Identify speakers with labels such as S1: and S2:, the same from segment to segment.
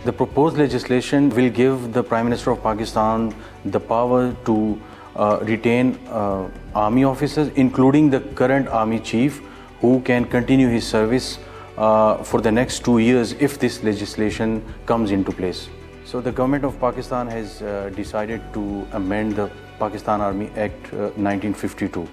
S1: The proposed legislation will give the Prime Minister of Pakistan the power to retain army officers, including the current army chief, who can continue his service for the next 2 years if this legislation comes into place. So the government of Pakistan has decided to amend the Pakistan Army Act 1952.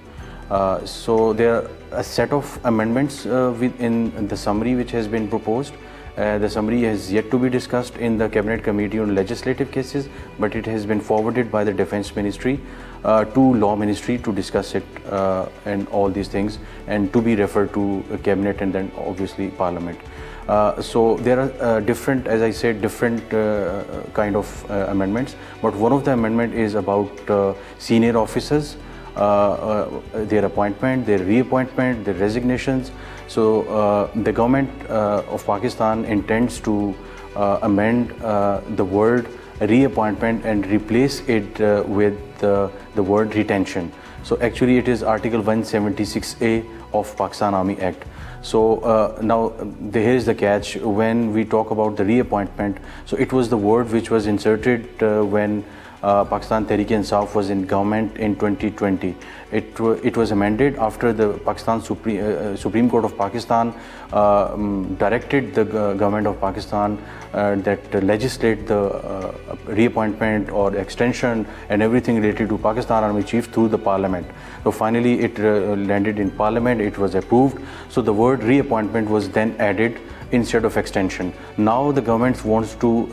S1: So there are a set of amendments within the summary which has been proposed. The summary has yet to be discussed in the Cabinet Committee on Legislative Cases, but it has been forwarded by the Defence Ministry to Law Ministry to discuss it and all these things, and to be referred to Cabinet and then obviously Parliament. So there are different, as I said, different kind of amendments, but one of the amendment is about senior officers, their appointment, their reappointment, their resignations. So the government of Pakistan intends to amend the word reappointment and replace it with the word retention. So actually it is Article 176A of Pakistan Army Act. So now here is the catch. When we talk about the reappointment, so it was the word which was inserted when Pakistan Tehreek-e-Insaf was in government in 2020. It was amended after the Pakistan Supreme Court of Pakistan directed the government of Pakistan that legislate the reappointment or extension and everything related to Pakistan Army Chief through the Parliament. So finally it landed in Parliament, it was approved. So the word reappointment was then added instead of extension. Now the government wants to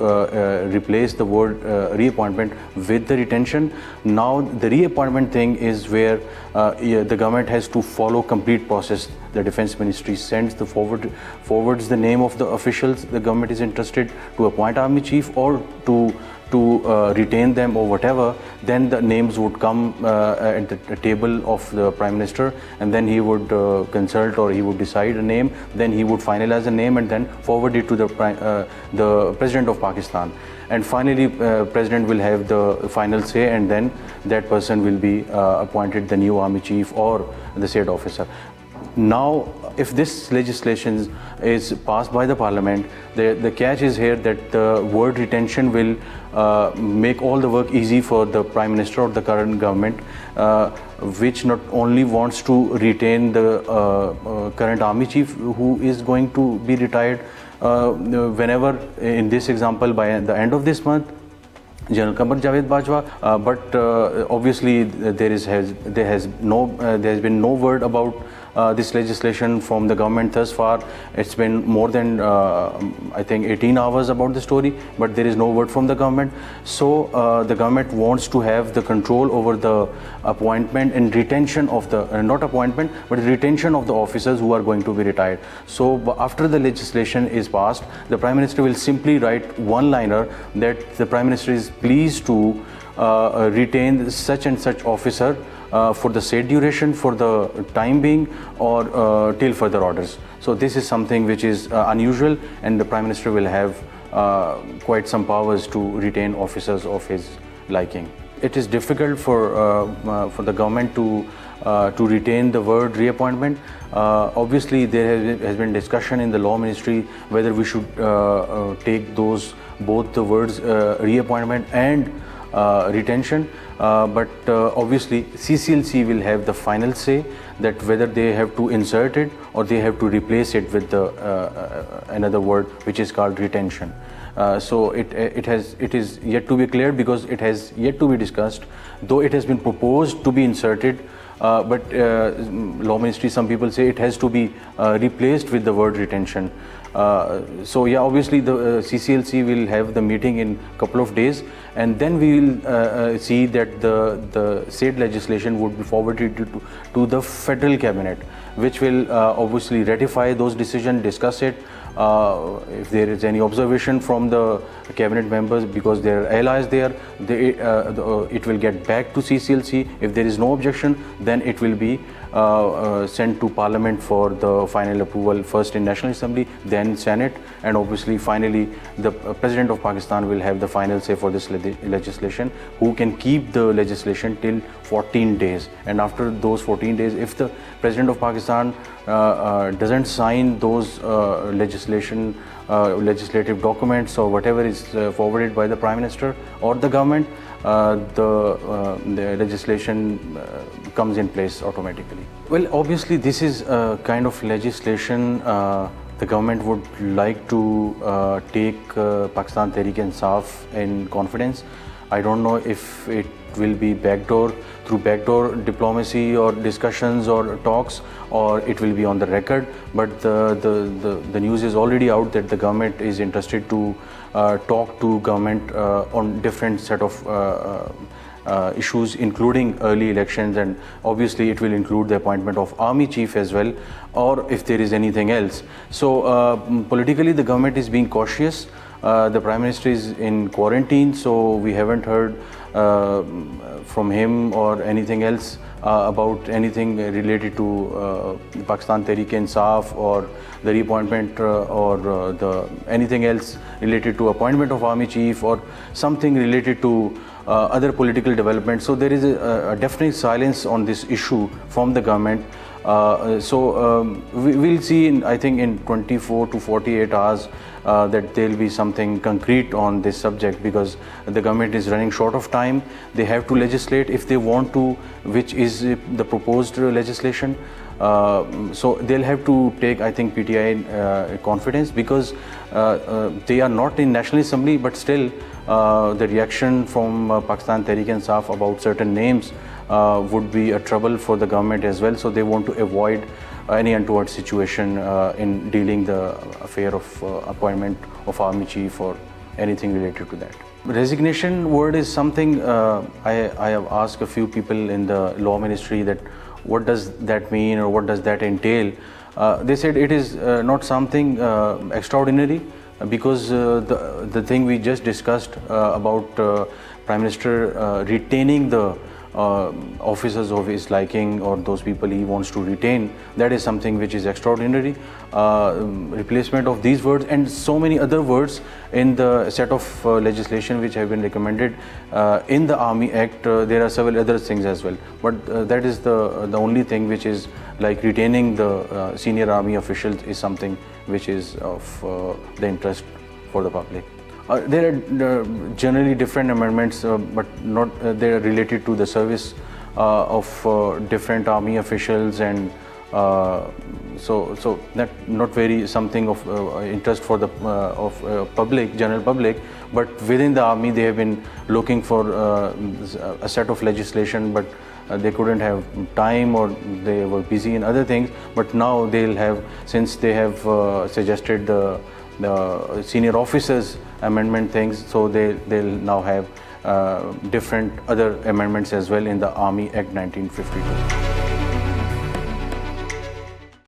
S1: replace the word reappointment with the retention. Now the reappointment thing is where the government has to follow complete process. The Defence Ministry sends the forwards the name of the officials the government is interested to appoint army chief or to retain them or whatever. Then the names would come at the table of the Prime Minister, and then he would consult or he would decide a name. Then he would finalize a name and then forward it to the President of Pakistan. And finally, President will have the final say, and then that person will be appointed the new army chief or the said officer. Now, if this legislation is passed by the Parliament, the catch is here that the word retention will make all the work easy for the Prime Minister or the current government, which not only wants to retain the current army chief who is going to be retired whenever, in this example, by the end of this month, General Qamar Javed Bajwa, but obviously there has been no word about this legislation from the government thus far. It's been more than I think 18 hours about the story, but there is no word from the government. So the government wants to have the control over the appointment and retention of the not appointment but retention of the officers who are going to be retired. So after the legislation is passed, the Prime Minister will simply write one-liner that the Prime Minister is pleased to retain such and such officer for the said duration, for the time being, or till further orders. So this is something which is unusual, and the Prime Minister will have quite some powers to retain officers of his liking. It is difficult for the government to retain the word reappointment. Obviously, there has been discussion in the Law Ministry whether we should take both the words reappointment and retention, but obviously CCLC will have the final say that whether they have to insert it or they have to replace it with another word which is called retention. So it is yet to be clear because it has yet to be discussed, though it has been proposed to be inserted, but Law Ministry, some people say it has to be replaced with the word retention. So yeah, obviously the CCLC will have the meeting in a couple of days, and then we will see that the said legislation would be forwarded to the federal cabinet, which will obviously ratify those decisions, discuss it. If there is any observation from the cabinet members, because they are allies there, it will get back to CCLC. If there is no objection, then it will be sent to Parliament for the final approval, first in National Assembly, then Senate, and obviously finally the President of Pakistan will have the final say for this legislation, who can keep the legislation till 14 days. And after those 14 days, if the President of Pakistan Pakistan doesn't sign those legislative documents or whatever is forwarded by the Prime Minister or the government, the legislation comes in place automatically. Well, obviously this is a kind of legislation the government would like to take Pakistan Tehreek-e-Insaf in confidence. I don't know if it will be through backdoor diplomacy or discussions or talks, or it will be on the record. But the news is already out that the government is interested to talk to government on different set of issues, including early elections, and obviously it will include the appointment of army chief as well, or if there is anything else. So politically the government is being cautious. The Prime Minister is in quarantine, so we haven't heard from him or anything else about anything related to Pakistan Tehreek-e-Insaf or the reappointment or anything else related to appointment of army chief or something related to other political developments. So there is a definite silence on this issue from the government. We will see I think in 24 to 48 hours that there will be something concrete on this subject, because the government is running short of time. They have to legislate if they want to, which is the proposed legislation. So they'll have to take, I think, PTI confidence, because they are not in National Assembly, but still the reaction from Pakistan Tehreek-e-Insaf about certain names would be a trouble for the government as well. So they want to avoid any untoward situation in dealing the affair of appointment of army chief or anything related to that. Resignation word is something I have asked a few people in the law ministry that what does that mean or what does that entail. They said it is not something extraordinary, because the thing we just discussed about Prime Minister retaining the officers of his liking or those people he wants to retain, that is something which is extraordinary. Replacement of these words and so many other words in the set of legislation which have been recommended in the Army Act, there are several other things as well, but that is the only thing which is like retaining the senior army officials is something which is of the interest for the public. There are generally different amendments, but not they are related to the service of different army officials, and so that not very something of interest for the general public. But within the army, they have been looking for a set of legislation, but they couldn't have time or they were busy in other things. But now they'll have, since they have suggested the senior officers amendment things, so they'll now have different other amendments as well in the Army Act 1952.